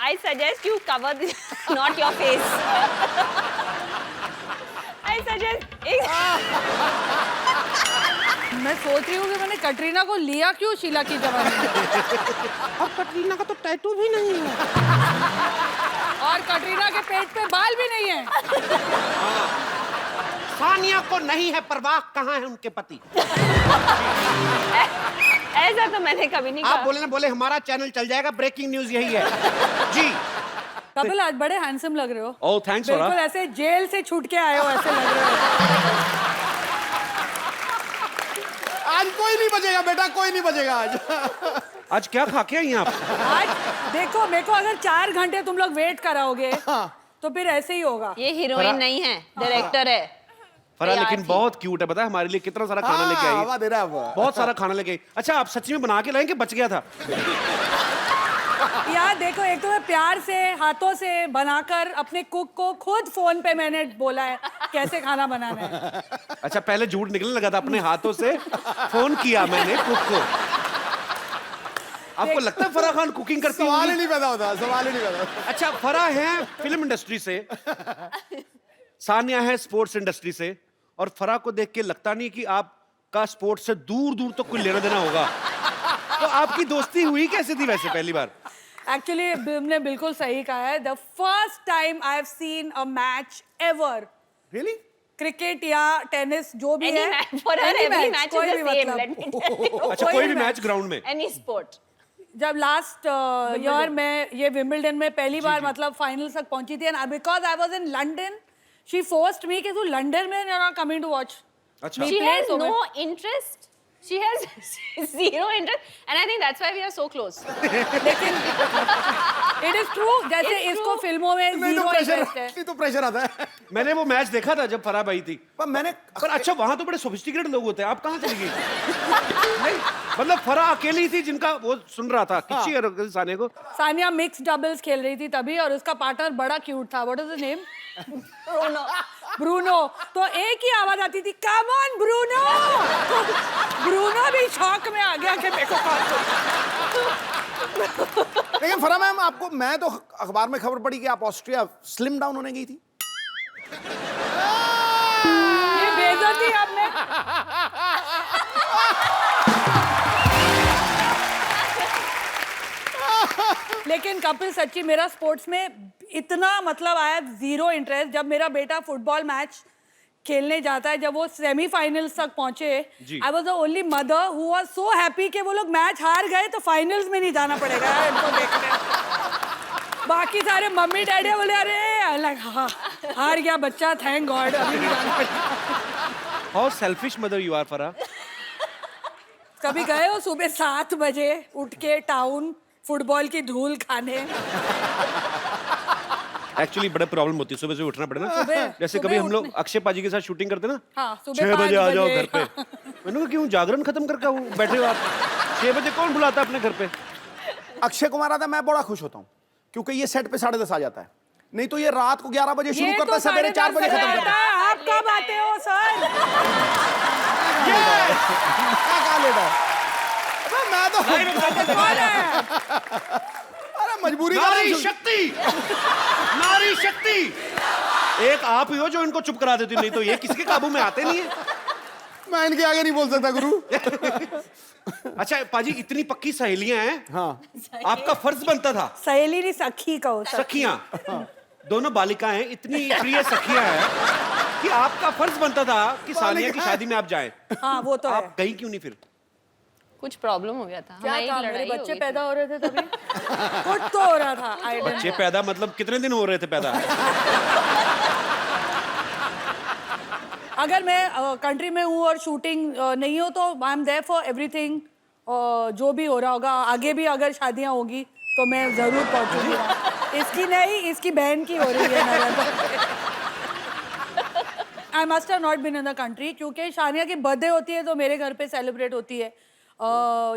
I suggest you cover this, not your face. I suggest. मैं सोच रही हूँ कि मैंने कटरीना को लिया क्यों शीला की जवानी में। अब कटरीना का तो टैटू भी नहीं है और कटरीना के पेट पे बाल भी नहीं है। सानिया को नहीं है परवाह कहाँ है उनके पति। ऐसा तो मैंने कभी नहीं आप कहा। बोले ना बोले हमारा चैनल चल जाएगा, ब्रेकिंग न्यूज यही है जी। कपिल आज बड़े हैंडसम लग रहे हो। ओह थैंक्स बिल्कुल ऐसे जेल से छूट के आए हो ऐसे लग रहे हो। आज कोई नहीं बचेगा बेटा, कोई नहीं बचेगा आज। आज क्या खा के आई हैं आप? आज देखो मेरे को अगर 4 घंटे तुम लोग वेट कराओगे तो फिर ऐसे ही होगा। ये हीरोइन नहीं है, डायरेक्टर है। फरा तैयार लेकिन थी। बहुत क्यूट है, पता है हमारे लिए कितना सारा खाना लेके आई हवा है। दे रहा है वो। बहुत सारा खाना लेके आई। अच्छा आप सच्ची में बना के लाएं कि बच गया था? यार देखो, एक तो मैं प्यार से हाथों से बनाकर अपने कुक को खुद फोन पे मैंने बोला है कैसे खाना बनाना है। अच्छा पहले झूठ निकलने लगा था, अपने हाथों से फोन किया मैंने कुक को। आपको लगता है फराह खान कुकिंग करती सवाल ही होंगी? नहीं पैदा होता, सवाल ही नहीं पैदा होता। अच्छा फराह है फिल्म इंडस्ट्री से, सानिया है स्पोर्ट्स इंडस्ट्री से, और फराह को देख के लगता नहीं कि आपका स्पोर्ट्स से दूर दूर तक कोई लेना देना होगा। तो आपकी दोस्ती हुई कैसे थी वैसे पहली बार? एक्चुअली तुमने बिल्कुल सही कहा है। The first time I have seen a match ever, Really? Cricket या टेनिस जो भी Any है, match for her, any every match, match कोई is भी the same. मतलब। Let me tell you. अच्छा कोई कोई भी भी मैच ग्राउंड में? Any sport. जब लास्ट ईयर में ये विंबलडन में पहली बार मतलब फाइनल तक पहुंची थी, and because I was in London, she forced me कि तू लंदन में you are coming to watch. अच्छा She has no interest. She has zero interest, and I think that's why we are so close. लेकिन it is true, जैसे It's इसको true. फिल्मों में नहीं तो जीरो प्रेशर, इंटरेस्ट है। नहीं तो प्रेशर आता है। मैंने वो मैच देखा था जब फराह आई थी। पर मैंने पर अच्छा वहां तो बड़े सोफिस्टिकेटेड लोग होते हैं, आप कहाँ चली गई? नहीं मतलब फराह अकेली थी जिनका वो सुन रहा था किच्ची और साने को। सानिया मिक्स डबल्स खेल रही थी तभी, और उसका पार्टनर बड़ा क्यूट था। What is the name? Bruno. तो एक ही आवाज आती थी, कम ऑन ब्रूनो। ब्रूनो भी शॉक में आ गया कि मेरे को कॉल करो। लेकिन फरा मैम आपको, मैं तो अखबार में खबर पड़ी कि आप ऑस्ट्रिया स्लिम डाउन होने गई थी। ये बेइज्जती आपने। लेकिन कपिल सच्ची मेरा स्पोर्ट्स में इतना मतलब आया जीरो इंटरेस्ट। जब मेरा बेटा फुटबॉल मैच खेलने जाता है, जब वो सेमीफाइनल्स तक पहुंचे, I was the only mother who was so happy कि वो लोग मैच हार गए तो फाइनल्स में नहीं जाना पड़ेगा यार इनको देखने। बाकी सारे मम्मी डैडी बोले अरे अलग हाँ हार गया बच्चा, थैंक गॉड, अभी नहीं जाना पड़ेगा। How selfish mother you are Farah. कभी गए हो सुबह 7 बजे उठ के टाउन फुटबॉल की धूल खाने? एक्चुअली बड़ा प्रॉब्लम होती है सुबह से उठना पड़े ना। जैसे सुबह कभी हम लोग उठने- अक्षय पाजी के साथ शूटिंग करते ना, हाँ, सुबह 6 बजे 5 आ जाओ बजे। घर पे। मैंने कहा क्यों, जागरण खत्म करके आओ, बैठे हो आप? 6 बजे कौन बुलाता है अपने घर पे? अक्षय कुमार आता है, मैं बड़ा खुश होता हूँ क्योंकि ये सेट पे 10:30 आ जाता है। नहीं तो ये रात को 11 बजे शुरू ये करता तो है, सवेरे 4 बजे खत्म करता है। आप कब आते हो सर? क्या कहा लेटा है? अबे मैं तो कौन है? अरे मजबूरी का नारी नाम सुन- शक्ति, नारी शक्ति। एक आप ही हो जो इनको चुप करा देती, नहीं तो ये किसके काबू में आते नहीं है। मैं इनके आगे नहीं बोल सकता गुरु। अच्छा पाजी इतनी पक्की सहेलियां हैं, हाँ आपका फर्ज बनता था, सहेली नहीं सखी कहो। सखियां दोनों बालिकाएं इतनी प्रिय सखियां हैं कि आपका फर्ज बनता था कि सानिया की शादी में आप जाएं। हाँ वो तो है। आप गई क्यों नहीं फिर? कुछ प्रॉब्लम हो गया था। क्या हमारी था, मेरे लड़ाई हो बच्चे गई पैदा हो रहे थे तभी। कुछ तो हो रहा था। I don't बच्चे know। पैदा मतलब कितने दिन हो रहे थे पैदा? अगर मैं कंट्री में हूँ और शूटिंग नहीं हो तो I am there for everything. जो भी हो रहा होगा आगे भी, अगर शादियाँ होगी तो मैं जरूर पहुंचूंगी। इसकी नहीं, इसकी बहन की हो रही है। I must have not been in the country क्योंकि शानिया की बर्थडे होती है तो मेरे घर पे सेलिब्रेट होती है।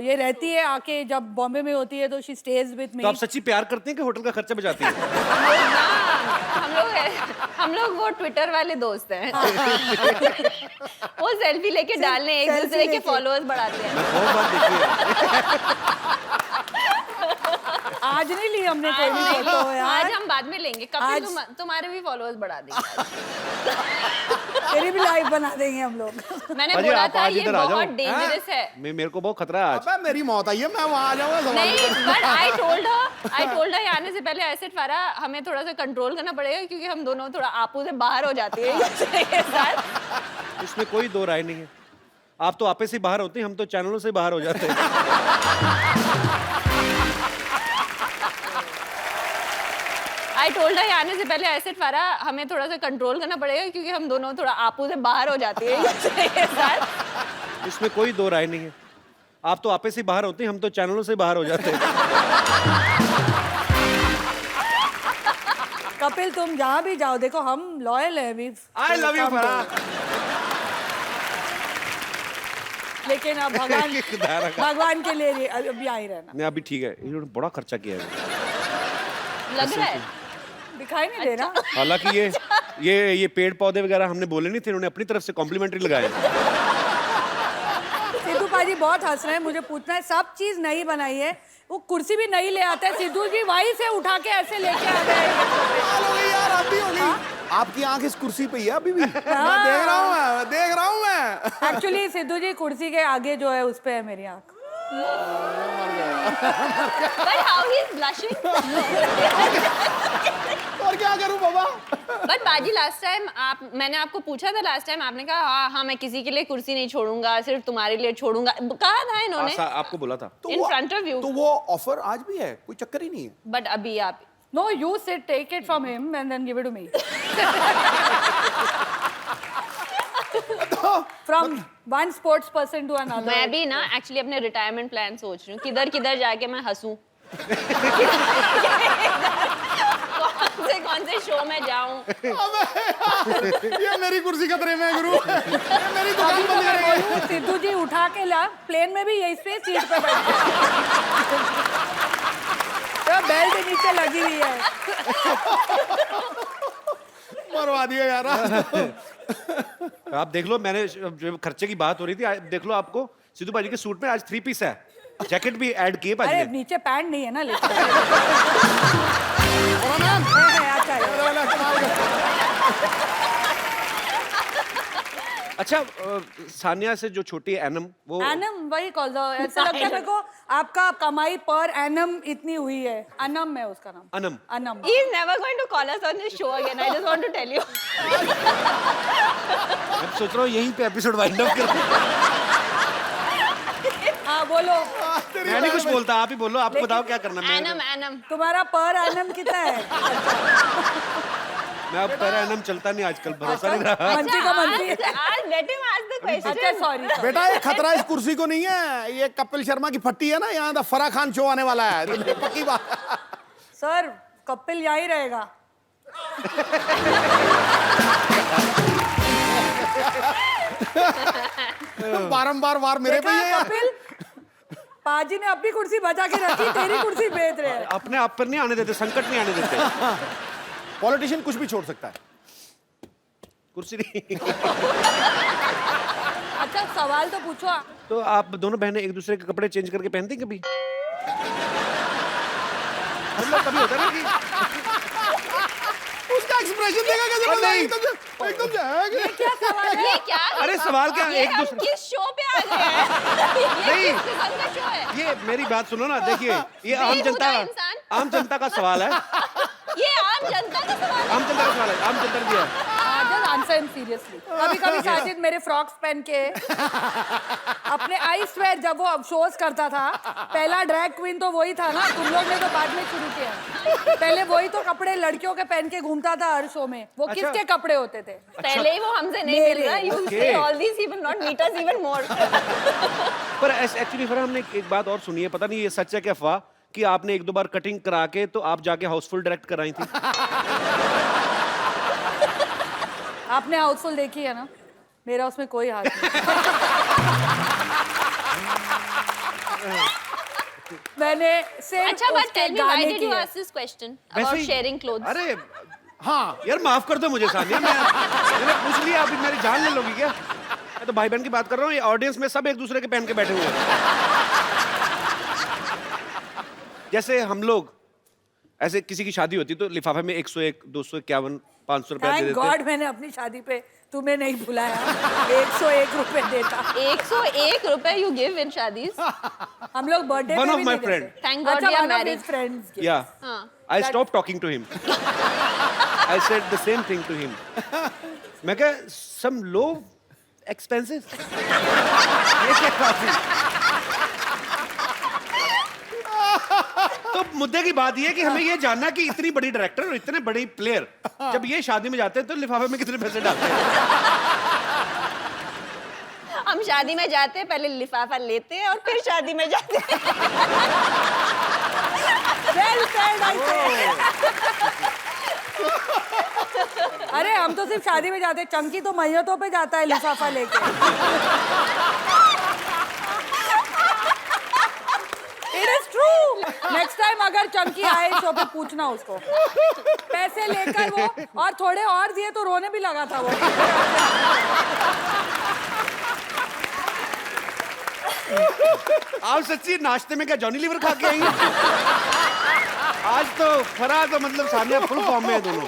ये रहती है आके, जब बॉम्बे में होती है तो शी स्टेज विद मी। तो आप सच्ची प्यार करते हैं कि होटल का खर्चा बचाती हैं? हम लोग वो ट्विटर वाले दोस्त हैं। वो सेल्फी लेके डालने, एक selfie दूसरे के लेके। फॉलोअर्स बढ़ाते हैं। बहुत बात देखी है। आज नहीं ली हमने कोई भी फोटो आज यार। हम बाद में लेंगे। कपिल आज- तुम्हारे भी फॉलोअर्स बढ़ा देंगे। तेरी भी लाइव बना देंगे हम लोग। मैंने अजी, बोला आप था आज ये इधर आ जाओ। बहुत डेंजरस है। मेरे को बहुत खतरा है आज। अबे मेरी मौत आई है, मैं वहां आ जाऊंगा सवाल नहीं, करने। बट आई टोल्ड हर आने से पहले ऐसे फारा हमें थोड़ा सा कंट्रोल करना पड़ेगा क्योंकि हम दोनों थोड़ा आपू से बाहर हो जाते हैं के साथ। इसमें कोई दो राय नहीं है। आप तो आपे से बाहर होते हैं, हम तो चैनलों से बाहर हो जाते हैं। आई टोल्ड हर आने से पहले ऐसे फारा हमें थोड़ा सा कंट्रोल करना पड़ेगा क्योंकि हम दोनों थोड़ा आपू से बाहर हो जाते हैं के साथ। इसमें कोई दो राय नहीं है। आप तो आपे से बाहर होते हैं, हम तो चैनलों से बाहर हो जाते हैं। कपिल तुम जहाँ भी जाओ देखो हम लॉयल है अभी। आई लव यू फरा। लेकिन अब भगवान के लिए अभी आ ही रहना। नहीं अभी ठीक है, इन्होंने बड़ा खर्चा किया है। लग रहा है दिखाई नहीं दे रहा। हालांकि ये पेड़ पौधे वगैरह हमने बोले नहीं थे, इन्होंने अपनी तरफ से कॉम्प्लीमेंट्री लगाए। सिद्धू पाजी बहुत हंस रहे हैं। मुझे पूछना है, सब चीज नई बनाई है, वो कुर्सी भी नई ले आते हैं। सिद्धू जी वहीं से उठा के ऐसे लेके आ गए। कमाल हो गई यार, आप भी हो गई। आपकी आंख इस कुर्सी पे ही है अभी भी। मैं देख रहा हूँ मैं। एक्चुअली सिद्धू जी कुर्सी के आगे जो है उस पे है मेरी आंख। But how he is blushing. और क्या करूं बाबा। बट बाजी मैंने आपको पूछा था लास्ट टाइम, आपने कहा हाँ मैं किसी के लिए कुर्सी नहीं छोड़ूंगा, सिर्फ तुम्हारे लिए छोड़ूंगा। कहा था इन्होंने आपको बोला था। in front of you. तो वो ऑफर आज भी है, कोई चक्कर ही नहीं है। बट अभी आप No, you sit, take it from him and then give it to me. From one sports person to another. मैं भी ना एक्चुअली अपने रिटायरमेंट प्लान सोच रही हूँ, किधर किधर जाके मैं हंसूं। कौन से शो में जाऊं। ये मेरी कुर्सी खतरे में है गुरु। ये मेरी दुकान अभी तो बंद मैं करेंगे। बोलूं, सिद्धू जी उठा के ला, प्लेन में भी यही पे सीट पे बैठे तो बेल्ट नीचे लगी हुई है। मरवा दिया यार। आप देख लो, मैंने जो खर्चे की बात हो रही थी, देख लो आपको सिद्धू भाजी के सूट में आज 3 पीस है, जैकेट भी ऐड किए भाजी अरे ने। नीचे पैंट नहीं है ना, लेकिन अच्छा अच्छा सानिया से जो छोटी है एनम, वो एनम वही कॉल दो। ऐसा लगता है मेरे को आपका कमाई पर एनम इतनी हुई है। अनम है उसका नाम। Anam. Anam. He is never going to call us on this show again. I just want to tell you. मैं सोच रहा हूँ यहीं पे एपिसोड वाइंड अप कर। हाँ बोलो, मैं नहीं कुछ बोलता, आप ही बोलो, आपको बताओ क्या करना है। Anam. तुम्हारा पर एनम कितना है? मैं अब पर एनम चलता नहीं आजकल, भरोसा नहीं रहा। मंत्री का मंत्री। Ask, let him ask the question. अच्छा सॉरी। बेटा ये खतरा इस कुर्सी को नहीं है, ये कपिल शर्मा की फट्टी है ना, यहाँ फरा खान शो आने वाला है। पक्की बात। सर कपिल यहीं रहेगा। बारंबार वार मेरे पे ही है। कपिल पाजी ने अपनी कुर्सी बचा के रखी, तेरी कुर्सी बेच रहे हैं। अपने आप पर नहीं आने देते, संकट नहीं आने देते। पॉलिटिशियन कुछ भी छोड़ सकता है, कुर्सी नहीं। अच्छा सवाल तो पूछो। तो आप दोनों बहनें एक दूसरे के कपड़े चेंज करके पहनती हैं कभी? मतलब कभी होता है ना कि उसका एक्सप्रेशन देखा कैसे और मजा नहीं। एकदम से है। क्या सवाल है? ये क्या? अरे सवाल क्या, ये एक हम दूसरे किस शो पे आ गए हैं? ये नहीं। किस किस्म का शो है? ये मेरी बात सुनो ना, देखिए ये आम बेहुदा इंसान। जनता का सवाल है। ये आम जनता का सवाल है। आम जनता का सवाल है, आम जनता ने दिया है। Just answer him seriously. कभी-कभी साजिद मेरे फ्रॉक्स पहन के अपने आई स्वेयर जब वो शोज करता था, पहला ड्रैग क्वीन तो वही था ना, तुम लोग ने तो बाद में शुरू किया। पहले वही तो कपड़े लड़कियों के पहन के घूमता था हर शो में। वो अच्छा। किसके कपड़े होते थे? पहले ही वो हमसे नहीं मिल रहा। You say all these, he will not meet us even more. पर एक्चुअली फिर हमने एक बात और सुनी है, पता नहीं ये सच है कि अफवाह, कि आपने 1-2 बार कटिंग करा के तो आप जाके हाउसफुल डायरेक्ट कराई थी। आपने हाउसफुल देखी है ना, मेरा उसमें कोई हाथ नहीं। मैंने सिर्फ अच्छा, but उसके tell me, why गाने did you किए। ask this question वैसे about ही- sharing clothes? अरे हाँ यार माफ कर दो मुझे सानिया, मैंने पूछ लिया, अभी मेरी जान ले लोगी क्या? मैं तो भाई बहन की बात कर रहा हूँ, ये ऑडियंस में सब एक दूसरे के पहन के बैठे हुए हैं। जैसे हम लोग ऐसे किसी की शादी होती तो लिफाफे में 101, 251, 500 रुपया दे थैंक देते। गॉड मैंने अपनी शादी पे तुम्हें नहीं बुलाया। 101 रुपए देता। 101 रुपए you give in शादीज। हम लोग बर्थडे One पे of भी my नहीं friend. देते। Thank God अच्छा, we are one of married. his friends gave. Yeah. हाँ। I stopped talking to him. I said the same thing to him. मैं कहा some low expenses. ये क्या बात है? तो मुद्दे की बात ये है कि हमें ये जानना है कि इतनी बड़ी डायरेक्टर और इतने बड़े प्लेयर जब ये शादी में जाते हैं तो लिफाफे में कितने पैसे डालते हैं? हम शादी में जाते हैं, पहले लिफाफा लेते हैं और फिर शादी में जाते हैं। Well said, I say. अरे हम तो सिर्फ शादी में जाते हैं, चंकी तो मैयतों पे जाता है लिफाफा लेके। It is true. Next time अगर चंकी आए शो पे पूछना उसको। पैसे लेकर वो और थोड़े और दिए तो रोने भी लगा था वो। आप सच्ची नाश्ते में क्या जॉनी लीवर खा के आई हैं? आज तो फरा तो मतलब सानिया फुल फॉर्म में है दोनों।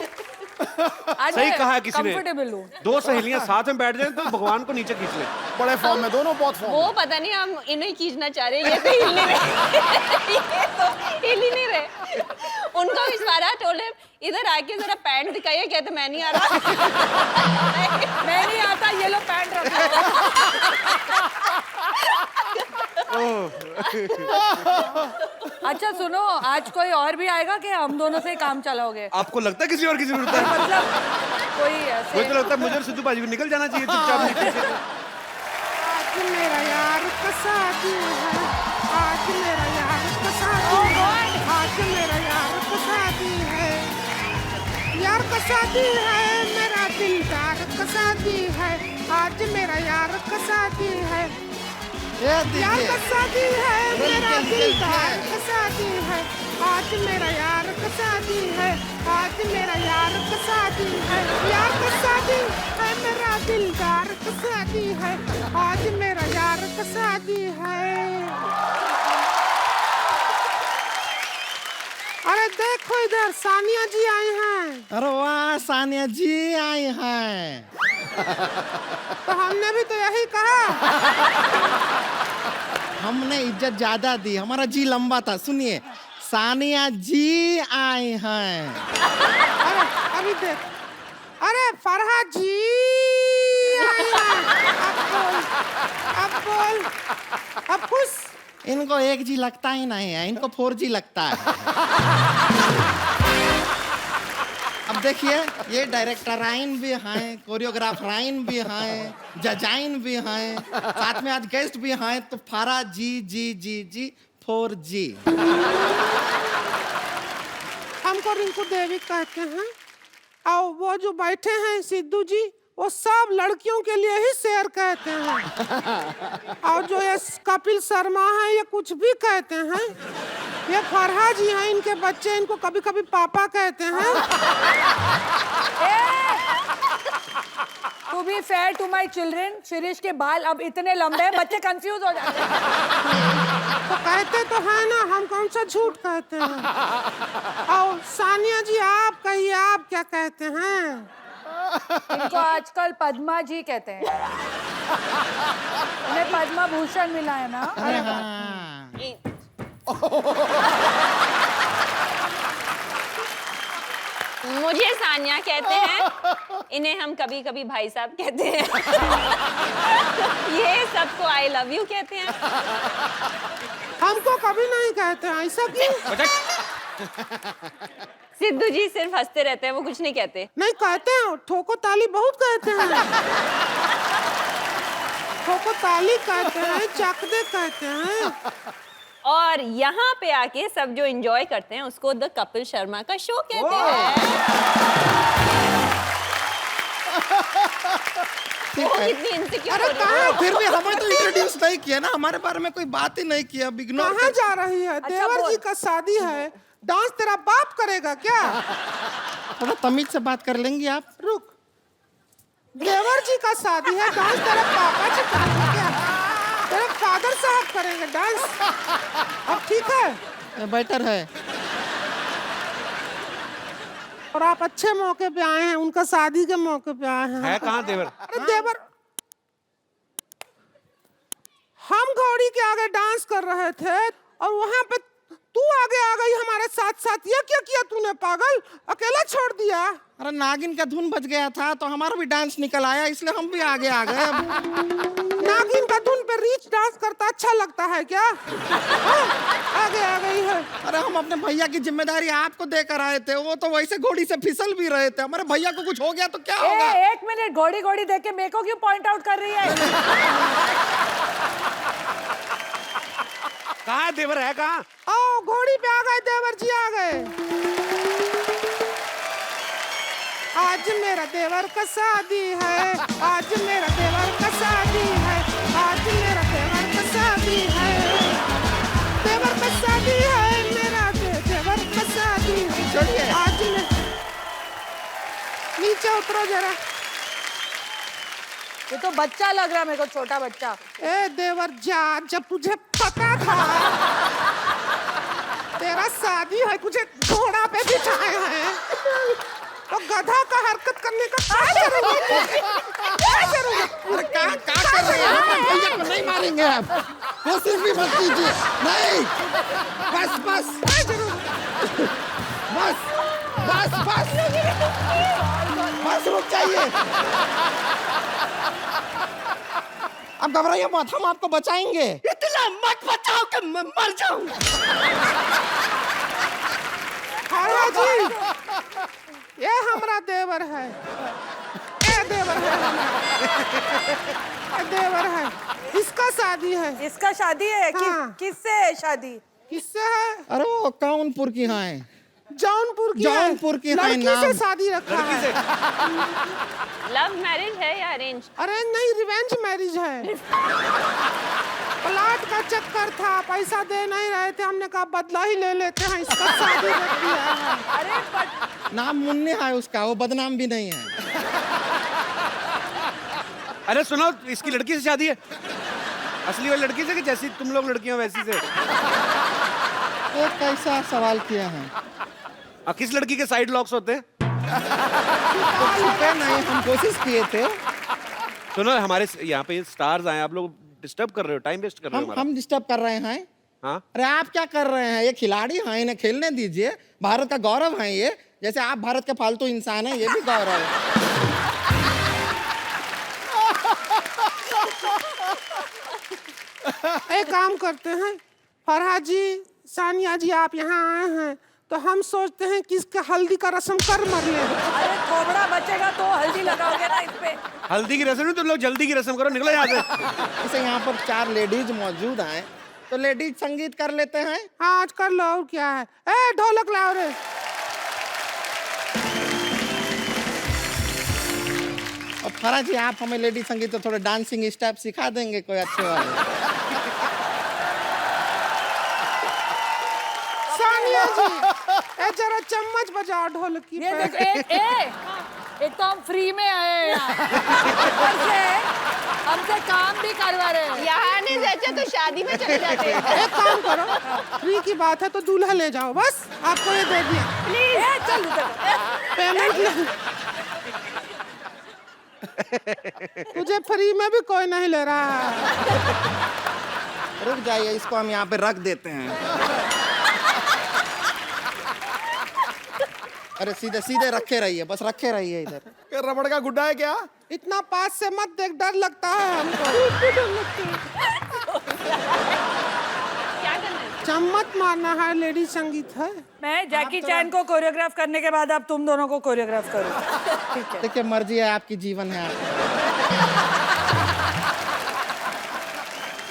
आज सही मैं कहा है किसी ने। comfortable हूँ। दो सहेलियां साथ में बैठ जाए तो भगवान को नीचे खींच ले। बड़े फॉर्म में दोनों, बहुत फॉर्म वो में। पता नहीं हम इन्हें खींचना चाह रहे हैं, ये तो हिल नहीं रहे। ये तो हिल ही नहीं रहे। उनको इशारा टोले इधर आके जरा पैंट दिखाइए, कहते मैं नहीं आ रहा। मैं नहीं आता, ये लो पैंट रखो। अच्छा सुनो, आज कोई और भी आएगा कि हम दोनों से ही काम चलाओगे? आपको लगता है किसी और की जरूरत है? मतलब कोई मुझे ऐसे तो लगता है मुझे और सिद्धू बाजी को निकल जाना चाहिए चुपचाप नीचे से। आज मेरा यार का शादी है, आज मेरा यार का शादी है, आज मेरा यार का शादी है, यार का शादी है, मेरा दिलदार का शादी है, आज मेरा यार का शादी है, यार का शादी है, मेरा दिलदार का शादी है, आज मेरा यार का शादी है, आज मेरा यार का शादी है, यार का शादी है, मेरा दिलदार का शादी है, आज मेरा यार का शादी है। अरे देखो इधर सानिया जी आई हैं। अरे वाह, सानिया जी आई हैं। तो हमने भी तो यही कहा। हमने इज्जत ज्यादा दी, हमारा जी लंबा था। सुनिए, सानिया जी आई हैं। अरे अभी देख, अरे फरहाद जी आई हैं। अब बोल, अब खुश। इनको 1G लगता ही नहीं है, इनको 4G लगता है। अब देखिए, ये डायरेक्टराइन भी हैं, कोरियोग्राफराइन भी हैं, जजाइन भी हैं, साथ में आज गेस्ट भी हैं, तो फारा जी 4G। हमको रिंकू देवी कहते हैं, और वो जो बैठे हैं सिद्धू जी, वो सब लड़कियों के लिए ही शेर कहते हैं। और जो ये कपिल शर्मा है, ये कुछ भी कहते हैं। ये फरहाद जी हैं, इनके बच्चे इनको कभी कभी पापा कहते हैं। To be fair to my children, Shirish के बाल अब इतने लंबे हैं, बच्चे कंफ्यूज हो जाते हैं। तो कहते तो है ना, हम कौन सा झूठ कहते हैं। और सानिया जी आप कहिए, आप क्या कहते हैं? इनको आजकल पद्मा जी कहते हैं। उन्हें पद्मा भूषण मिला है ना। अरे हाँ। मुझे सानिया कहते हैं, इन्हें हम कभी कभी भाई साहब कहते हैं। ये सबको आई लव यू कहते हैं। हमको कभी नहीं कहते हैं, ऐसा क्यों? सिद्धू जी सिर्फ हंसते रहते हैं, वो कुछ नहीं कहते। नहीं कहते हैं, ठोको ताली बहुत कहते हैं। ठोको ताली कहते हैं, चकदे कहते हैं। और यहाँ पे आके सब जो एंजॉय करते हैं उसको द कपिल शर्मा का शो कहते हैं। वो कितनी इनसिक्योर हो रही है। फिर भी हमें तो इंट्रोड्यूस नहीं किया ना, हमारे बारे में कोई बात ही नहीं किया। इग्नोर कहाँ जा रही है? देवर बोल। जी का शादी है, डांस तेरा बाप करेगा क्या? थोड़ा तमीज से बात कर लेंगी आप? रुक, देवर जी का शादी है, डांस तेरा पापा जी करेंगे क्या? तेरे फादर साहब करेंगे डांस। अब ठीक है? बेटर है। और आप अच्छे मौके पे आए हैं, उनका शादी के मौके पे आए हैं। है कहाँ देवर? अरे देवर, हम घोड़ी के आगे डांस कर रहे थे और वहां पे तू आगे आ गई हमारे साथ साथ। ये क्या किया तूने पागल, अकेला छोड़ दिया? अरे नागिन का धुन बज गया था तो हमारा भी डांस निकल आया, इसलिए हम भी आगे आ गए। नागिन का धुन पे रीच डांस करता अच्छा लगता है क्या? हाँ, आगे आ गई है। अरे हम अपने भैया की जिम्मेदारी आपको देकर आए थे, वो तो वैसे घोड़ी से फिसल भी रहे थे। हमारे भैया को कुछ हो गया तो क्या होगा? एक मिनट, घोड़ी घोड़ी देख के मेरे को क्यों पॉइंट आउट कर रही है? कहाँ है देवर? है कहाँ? आओ, घोड़ी पे आ गए देवर जी, आ गए। आज मेरा देवर का शादी है, आज मेरा देवर का शादी है, आज मेरा देवर का शादी है, देवर का शादी है, मेरा देवर का शादी है। आज मैं नीचे उतरो जरा। ये तो बच्चा लग रहा है मेरे को, छोटा बच्चा। ए देवर जा, जब तुझे पता था तेरा शादी है, तुझे घोड़ा पे बिठाए हैं, तो गधा का हरकत करने का क्या जरूरत है? क्या जरूरत? अरे क्या कर रहे हैं? हम भैया को नहीं मारेंगे आप, कोशिश भी मत कीजिए। नहीं, बस बस बस बस बस बस रुक जाइए। अब घबराइए मत, हम आपको बचाएंगे। इतना मत बचाओ कि मैं मर जाऊं। हाँ जी, ये हमारा देवर है, ये देवर है ये देवर है, इसका शादी है। इसका शादी है? हाँ। किससे है शादी? किससे है? अरे वो कानपुर की हैं, जौनपुर की है। जौनपुर की है लड़की नाम। से शादी रखा है। लव मैरिज है या अरेंज? अरे नहीं, रिवेंज मैरिज है। प्लाट का चक्कर था, पैसा दे नहीं रहे थे, हमने कहा बदला ही ले लेते हैं, इसका शादी रख दिया है। अरे नाम मुन्ने है उसका, वो बदनाम भी नहीं है। अरे सुनो, इसकी लड़की से शादी है? असली वाली लड़की से कि जैसी तुम लोग लड़कियां वैसी से? ये कैसा सवाल किया है? किस लड़की के साइड लॉक्स होते हैं? छुपे नहीं, हम कोशिश किए थे। सुनो, हमारे यहाँ पे स्टार्स आए, आप लोग डिस्टर्ब कर रहे हो, टाइम वेस्ट कर रहे हो हमारा। हम डिस्टर्ब कर रहे हैं? हाँ? अरे आप क्या कर रहे हैं? ये खिलाड़ी हैं, इन्हें खेलने दीजिए। भारत का गौरव है ये, जैसे आप भारत के फालतू इंसान हैं, ये भी गौरव है। एक काम करते हैं, फरहाद जी, सानिया जी, आप यहाँ आए हैं तो हम सोचते हैं कि इसके हल्दी का रस्म कर मर ले। अरे थोबड़ा बचेगा तो हल्दी लगाओगे ना इस पे। हल्दी की रस्म नहीं, तुम लोग जल्दी की रस्म करो, निकलो यहाँ से। जैसे यहाँ पर 4 लेडीज मौजूद हैं, तो लेडीज संगीत कर लेते हैं। हाँ, आज कर लो, और क्या है। ए ढोलक लाओ रे। और फराज जी, आप हमें लेडी संगीत तो थोड़े डांसिंग स्टेप सिखा देंगे कोई अच्छे वाले? सानिया जी, ए जरा चम्मच बजाओ ढोलकी ये पे। देख, एक तो हम फ्री में आए हैं यहाँ। ऊपर से हमसे काम भी करवा रहे हैं। यहाँ नहीं जाते तो शादी में चले जाते हैं। एक काम करो, फ्री की बात है तो दूल्हा ले जाओ, बस आपको ये दे दिया। प्लीज चल पेमेंट ले। तुझे फ्री में भी कोई नहीं ले रहा है। रुक जाइए, इसको हम यहाँ पे रख देते हैं। अरे सीधे सीधे रखे रहिए, बस रखे रहिए इधर। ये रबड़ का गुड्डा है क्या? इतना पास से मत देख, डर लगता है हमको। क्या करना है? चम्मच मारना है, लेडी संगीत है। मैं जैकी चैन को कोरियोग्राफ करने के बाद अब तुम दोनों को कोरियोग्राफ करूँ। ठीक है। देखिए, मर्जी है आपकी, जीवन है आपका।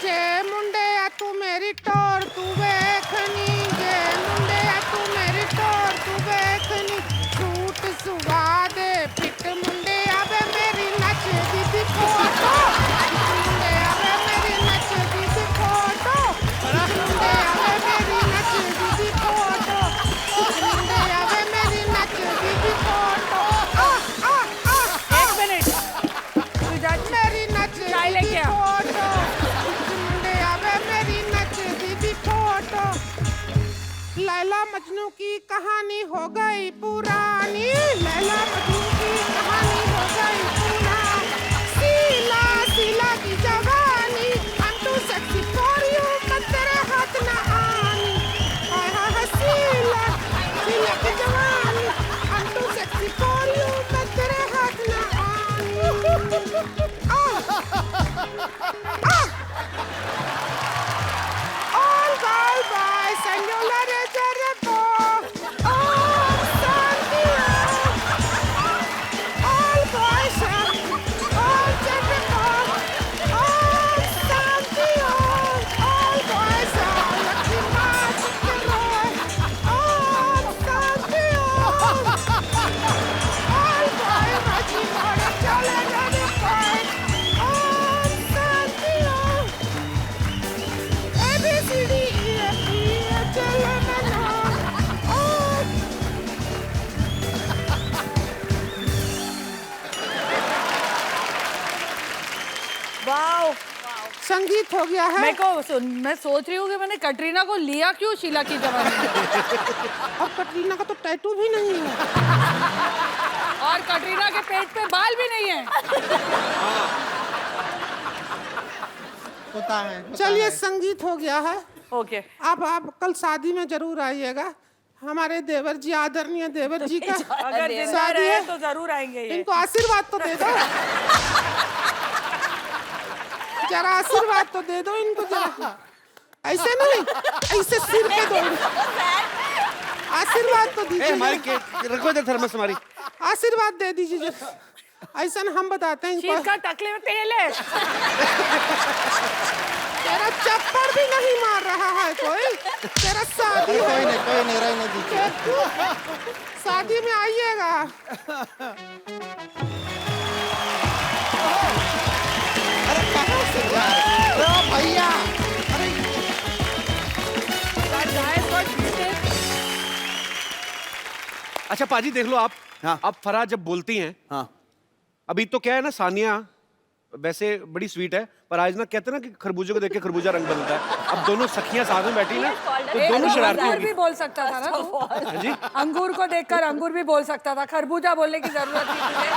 जे मुंडे आ तू मेरी टोर तू देखनी, जे मुंडे आ तू मेरी टोर तू देखनी, सूट सुगा दे पिट मुंडे आवे मेरी नच दीदी फोटो, मुंडे आवे मेरी नच दीदी फोटो, मुंडे आवे मेरी नच दीदी फोटो, मुंडे आवे मेरी नच दीदी फोटो। एक मिनट, तू जा मेरी नच चाय लेके आ। फोटो, मुंडे आवे मेरी नच दीदी फोटो। लैला मजनू की कहानी हो गई पुरानी। संगीत हो गया है। मैं सोच रही हूँ कि मैंने कटरीना को लिया क्यों शीला की जवानी में। और कटरीना का तो टैटू भी नहीं है। और कटरीना के पेट पे बाल भी नहीं है। होता है। चलिए संगीत हो गया है। ओके अब आप कल शादी में जरूर आइएगा। हमारे देवर जी, आदरणीय देवर जी का अगर जिंदा शादी रहे है तो जरूर आएंगे ये। इनको आशीर्वाद तो दे दो। जरा आशीर्वाद तो दे दो इनको जरा। ऐसे नहीं, ऐसे सिर पे दो। आशीर्वाद तो ए, दीजिए। हमारी रखो इधर थर्मस हमारी। आशीर्वाद दे दीजिए जरा। ऐसा हम बताते हैं इनको। शीत का टकले में तेल है। तेरा चप्पड़ भी नहीं मार रहा है कोई। तेरा शादी अरे है। कोई नहीं रहने दीजिए। शादी में आइएगा। अरे कहाँ से जा रहे हो भैया? अरे अच्छा पाजी देख लो आप। हाँ। अब फराह जब बोलती हैं, हाँ अभी तो क्या है ना, सानिया वैसे बड़ी स्वीट है, पर आज ना कहते हैं ना कि खरबूजे को देख के खरबूजा रंग बदलता है। अब दोनों सखियां साथ में बैठी ना, तो दोनों शरारती अंगूर होगी। भी बोल सकता था ना तू। हाँ जी। अंगूर को देखकर अंगूर भी बोल सकता था, खरबूजा बोलने की जरूरत थी तुझे।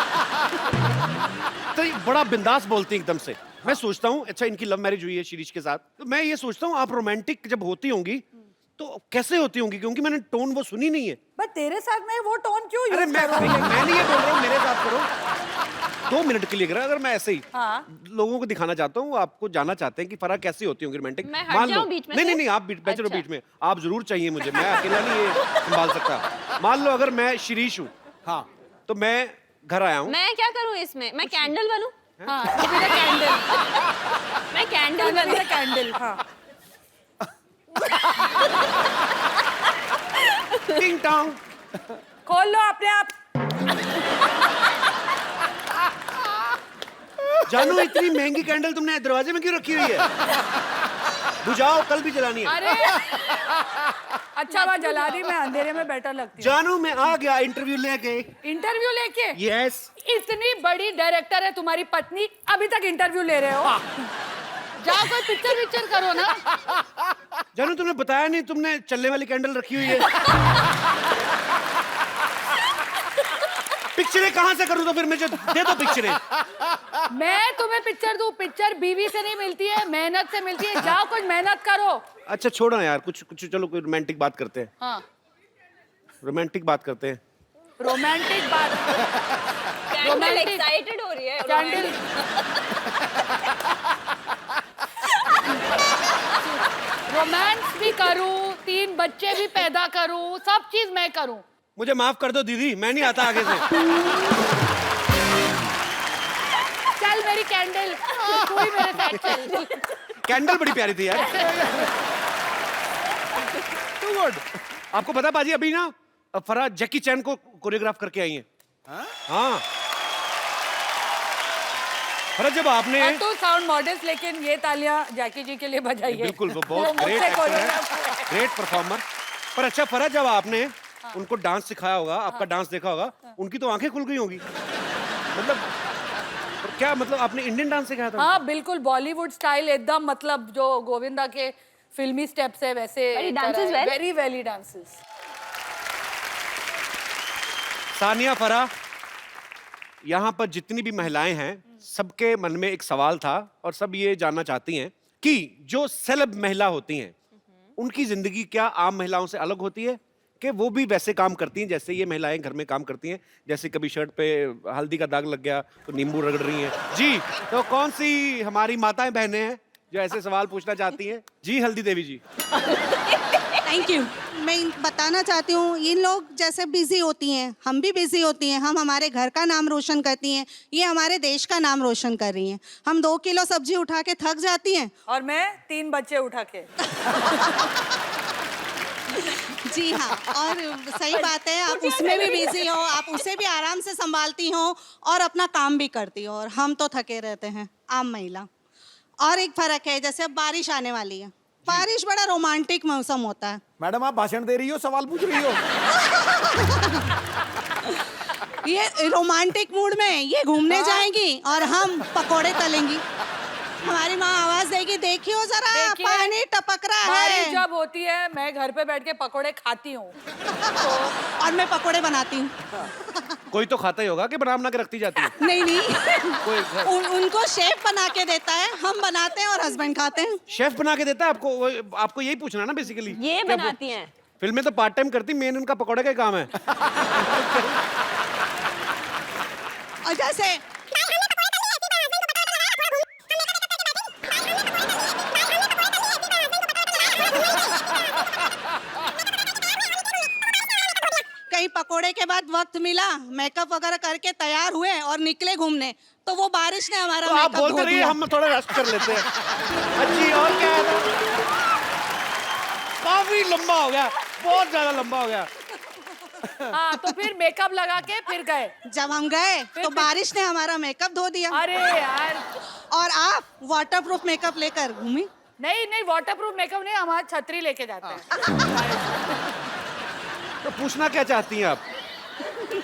तो ये बड़ा बिंदास बोलती है एकदम से। मैं सोचता हूँ अच्छा इनकी लव मैरिज हुई है शिरीष के साथ, तो मैं ये सोचता हूँ आप रोमांटिक जब होती होंगी तो कैसे होती होंगी, क्योंकि मैंने टोन वो सुनी नहीं है। बट तेरे साथ में वो टोन क्यों अरे यूज मैं कर रही है? नहीं ये बोल रहा हूँ मेरे साथ करो 2 मिनट के लिए करा, अगर मैं ऐसे ही हाँ। लोगों को दिखाना चाहता हूँ, आपको जानना चाहते हैं कि फराह कैसी होती होंगी रोमांटिक। मैं हट जाऊं बीच में नहीं से? नहीं नहीं आप बैठे रहो अच्छा। बीच में, आप जरूर चाहिए मुझे, मैं अकेला नहीं ये संभाल सकता। मान लो अगर मैं शिरीष हूँ, हाँ तो मैं घर आया हूँ, मैं क्या करूं इसमें? मैं कैंडल बनूं? हाँ, to be the candle. मैं candle To be बनूं? the candle, हाँ। टिंग टोंग। खोल लो अपने आप। जानू इतनी महंगी कैंडल तुमने दरवाजे में क्यों रखी हुई है? बुझाओ, कल भी जलानी है। अरे अच्छा बात जला दी, मैं अंधेरे में बेटर लगती हूँ। जानू मैं आ गया इंटरव्यू लेके। इंटरव्यू लेके? यस। इतनी बड़ी डायरेक्टर है तुम्हारी पत्नी, अभी तक इंटरव्यू ले रहे हो? जाओ कोई पिक्चर करो ना। जानू तुमने बताया नहीं तुमने चलने वाली कैंडल रखी हुई है। पिक्चरें कहाँ से करूँ तो फिर मुझे दे दो पिक्चरें। मैं तुम्हें पिक्चर दूं? पिक्चर बीवी से नहीं मिलती है, मेहनत से मिलती है। जाओ कुछ मेहनत करो। अच्छा छोड़ो यार, कुछ कुछ चलो कोई रोमांटिक बात करते हैं। हाँ रोमांटिक बात करते हैं। रोमांटिक बात। Candle Romantic. एक्साइटेड हो रही है। कैंडल। रोमांस भी करूं, 3 बच्चे भी पैदा करूं, सब चीज मैं करूं। मुझे माफ कर दो दीदी, मैं नहीं आता आगे से। चल मेरी कैंडल, तू ही मेरे साथ चल। कैंडल बड़ी प्यारी थी यार। Too good. आपको पता बाजी अभी ना फराह जैकी चैन को कोरियोग्राफ करके आई है। हाँ फराह जब आपने और तू साउंड मॉडेस्ट, लेकिन ये तालियां जैकी जी के लिए बजाइए। बिल्कुल वो बहुत मुझसे ग्रेट एक्टर है, choreograph- ग्रेट परफॉर्मर। पर अच्छा फराह जब आपने उनको डांस सिखाया होगा, आपका डांस देखा होगा, उनकी तो आंखें खुल गई होगी। मतलब क्या मतलब आपने इंडियन डांस सिखाया था? हाँ बिल्कुल, बॉलीवुड स्टाइल एकदम, मतलब जो गोविंदा के फिल्मी स्टेप्स है वैसे। But he dances well? Very well dances. Sania Farah, यहाँ पर जितनी भी महिलाएं हैं सबके मन में एक सवाल था और सब ये जानना चाहती हैं कि जो सेलेब महिला होती हैं उनकी जिंदगी क्या आम महिलाओं से अलग होती है, कि वो भी वैसे काम करती हैं जैसे ये महिलाएं घर में काम करती हैं, जैसे कभी शर्ट पे हल्दी का दाग लग गया तो नींबू रगड़ रही हैं। जी तो कौन सी हमारी माताएं बहनें हैं जो ऐसे सवाल पूछना चाहती हैं? जी हल्दी देवी जी। Thank you. मैं बताना चाहती हूँ, इन लोग जैसे बिजी होती हैं, हम भी बिजी होती हैं। हम हमारे घर का नाम रोशन करती हैं, ये हमारे देश का नाम रोशन कर रही हैं। हम 2 किलो सब्जी उठा के थक जाती हैं। और मैं 3 बच्चे उठा के। जी हाँ, और सही बात है, आप उसमें भी बिजी हो, आप उसे भी आराम से संभालती हो और अपना काम भी करती हो, और हम तो थके रहते हैं आम महिला। और एक फर्क है, जैसे अब बारिश आने वाली है, बारिश बड़ा रोमांटिक मौसम होता है। मैडम आप भाषण दे रही हो, सवाल पूछ रही हो? ये रोमांटिक मूड में ये घूमने जाएंगी और हम पकोड़े तलेंगी। हमारी माँ आवाज देगी, देखियो जरा देखिए, पानी टपक रहा बारिश है। जब होती है मैं घर पे बैठ के पकोड़े खाती हूँ। और मैं पकोड़े बनाती हूँ। कोई तो खाता ही होगा कि बना के रखती जाती है। नहीं नहीं, कोई उनको शेफ बना के देता है, हम बनाते हैं और हस्बैंड खाते हैं। शेफ बना के देता है आपको? आपको यही पूछना है ना बेसिकली। ये बनाती हैं। फिल्म में तो पार्ट टाइम करती, मेन उनका पकौड़े का ही काम है। और जैसे कहीं पकोड़े के बाद वक्त मिला, मेकअप वगैरह करके तैयार हुए और निकले घूमने, तो वो बारिश ने हमारा तो आप मेकअप बोलते धो रहिए, दिया। हम थोड़ा रेस्ट कर लेते हैं। अच्छी, और क्या है? काफी लंबा हो गया, बहुत ज्यादा लंबा हो गया। हाँ, तो फिर मेकअप लगा के फिर गए। जब हम गए तो बारिश ने हमारा मेकअप धो दिया। अरे यार, और आप वाटरप्रूफ मेकअप लेकर घूमी। नहीं नहीं, वाटरप्रूफ मेकअप नहीं, हमारा छतरी लेके जाते हैं। तो पूछना क्या चाहती हैं आप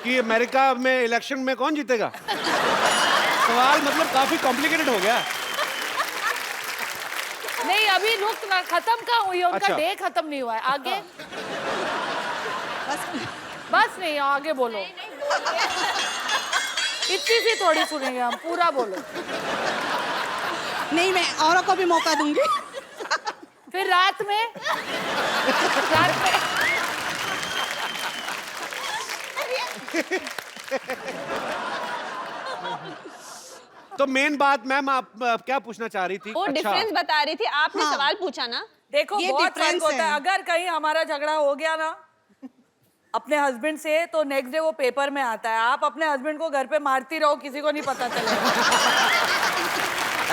कि अमेरिका में इलेक्शन में कौन जीतेगा? सवाल मतलब काफी कॉम्प्लिकेटेड हो गया। नहीं, अभी रुक ना, खत्म कहाँ हुई है उनका? अच्छा। डे खत्म नहीं हुआ है, आगे बस बस नहीं, आगे बोलो। इतनी सी थोड़ी सुनेंगे हम, पूरा बोलो। नहीं, मैं औरों को भी मौका दूंगी। फिर रात में तो मेन बात मैम, आप क्या पूछना चाह रही थी? वो डिफरेंस बता रही थी, आपने हाँ। सवाल पूछा ना। देखो, ये बहुत फर्क difference होता है। है। अगर कहीं हमारा झगड़ा हो गया ना अपने हस्बैंड से, तो नेक्स्ट डे वो पेपर में आता है। आप अपने हस्बैंड को घर पे मारती रहो, किसी को नहीं पता चलेगा।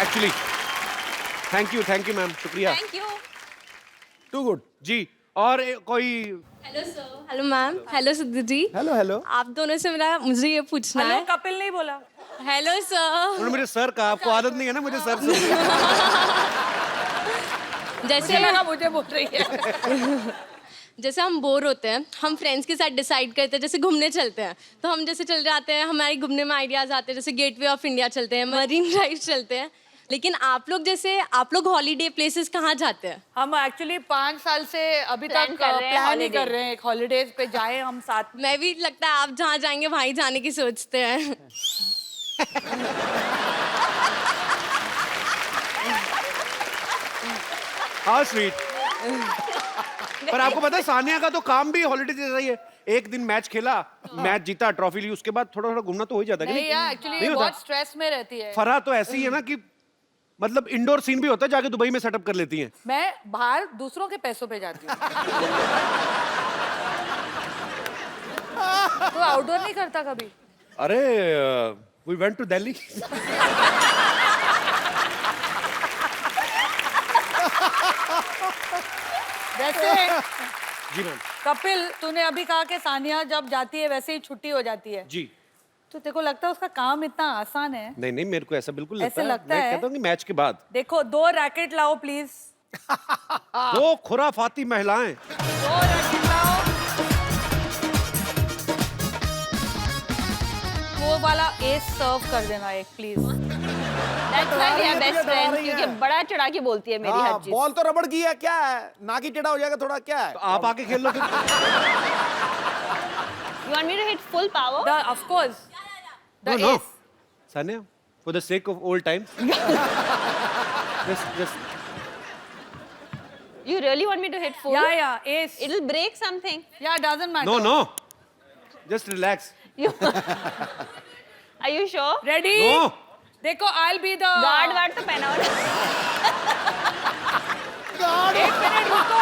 एक्चुअली थैंक यू मैम, शुक्रिया। Thank you. Too good. जी, और कोई? Hello sir, hello ma'am, hello Sidhu ji. Hello hello. आप दोनों से मुझे ये पूछना हेलो, है। कपिल नहीं बोला। Hello sir. उन्होंने मुझे सर कहा, आपको आदत नहीं है ना मुझे सर से। जैसे लगा मुझे बोल रही है। जैसे हम बोर होते हैं, हम फ्रेंड्स के साथ डिसाइड करते हैं, जैसे घूमने चलते हैं, तो हम जैसे चल जाते हैं, हमारे घूमने में आइडियाज आते हैं, जैसे गेटवे ऑफ इंडिया चलते हैं, मरीन ड्राइव चलते हैं। लेकिन आप लोग हॉलीडे प्लेसेस कहाँ जाते हैं? हम एक्चुअली 5 साल से अभी Plan तक कर रहे हैं प्लान ही holiday। कर रहे हैं एक हॉलीडेज पे जाए हम साथ में। मैं भी, लगता है आप जहाँ जाएंगे वहीं जाने की सोचते हैं। How sweet. पर आपको पता है सानिया का तो काम भी हॉलीडे जैसा ही है। एक दिन मैच खेला, मैच जीता, ट्रॉफी ली, उसके बाद थोड़ा थोड़ा घूमना तो हो ही जाता है कि नहीं यार, एक्चुअली नहीं होता? बहुत स्ट्रेस में रहती है। फरहा तो ऐसी है ना कि मतलब इंडोर सीन भी होता है, जाके दुबई में सेटअप कर लेती हैं। मैं बाहर दूसरों के पैसों पे जाती हूँ। तो आउटडोर नहीं करता कभी? अरे वी वेंट टू दिल्ली। वैसे जी मैम। कपिल, तूने अभी कहा कि सानिया जब जाती है वैसे ही छुट्टी हो जाती है, जी तो तेरे को लगता है उसका काम इतना आसान है? नहीं नहीं, मेरे को ऐसा बिल्कुल ऐसे लगता मैं है? कहता हूँ कि मैच के बाद देखो, 2 रैकेट लाओ प्लीज। दो खुराफाती महिलाएं। 2 रैकेट लाओ। वो वाला एस सर्व कर देना एक please. That's why we are best डरा friends, रही है। क्योंकि बड़ा चढ़ा के बोलती है मेरी हर चीज। बॉल तो रबड़ की है, क्या है? ना की टेढ़ा हो जाएगा थोड़ा, क्या है? तो आप आके खेल लो फिर। You want me to hit full power? Of course. The No, no. ace. Sanya, for the sake of old times. just. You really want me to hit full? Yeah, ace. It'll break something. Yeah, doesn't matter. No, no. Just relax. You... Are you sure? Ready? No. देखो, I'll be the guard ward तो पहना हो ना। एक minute रुको।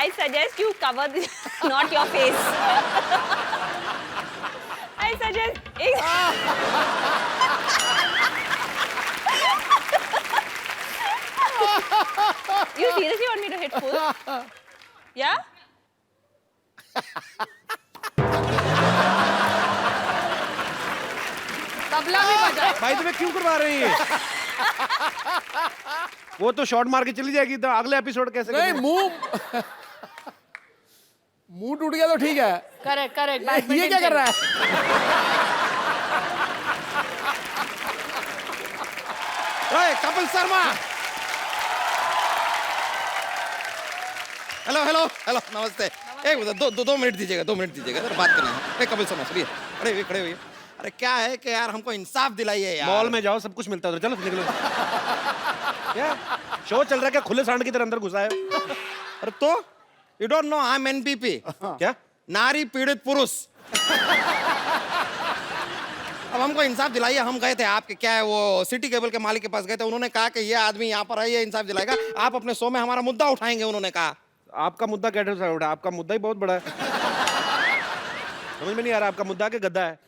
I suggest you cover this, not your face. I suggest. You seriously want me to hit full? Yeah? Tabla भी बजा। भाई तुम्हें क्यों करवा रहे हैं ये? वो तो शॉट मार के चली जाएगी, तो अगले एपिसोड कैसे नहीं, करेंगे? मुंह टूट गया तो ठीक है। Correct correct. ये क्या कर रहा है? ओए Kapil Sharma. Hello hello hello नमस्ते। एक दो मिनट दीजिएगा, 2 मिनट दीजिएगा सर, बात करना है। कपिल शर्मा सर, खड़े हुए। अरे क्या है कि यार हमको इंसाफ दिलाइए यार। मॉल में जाओ, सब कुछ मिलता है उधर, चलो निकलो। क्या शो चल रहा है क्या? खुले सांड की तरह अंदर घुसा है। अरे तो you don't know I am NPP. क्या? नारी पीड़ित पुरुष। अब हमको इंसाफ दिलाइए। हम गए थे आपके क्या है वो सिटी केबल के मालिक के पास गए थे, उन्होंने कहा कि ये आदमी यहाँ पर है, ये इंसाफ दिलाएगा, आप अपने शो में हमारा मुद्दा उठाएंगे, उन्होंने कहा। आपका मुद्दा कैसे उठा? आपका मुद्दा ही बहुत बड़ा है। समझ में नहीं आ रहा, आपका मुद्दा के गद्दा है,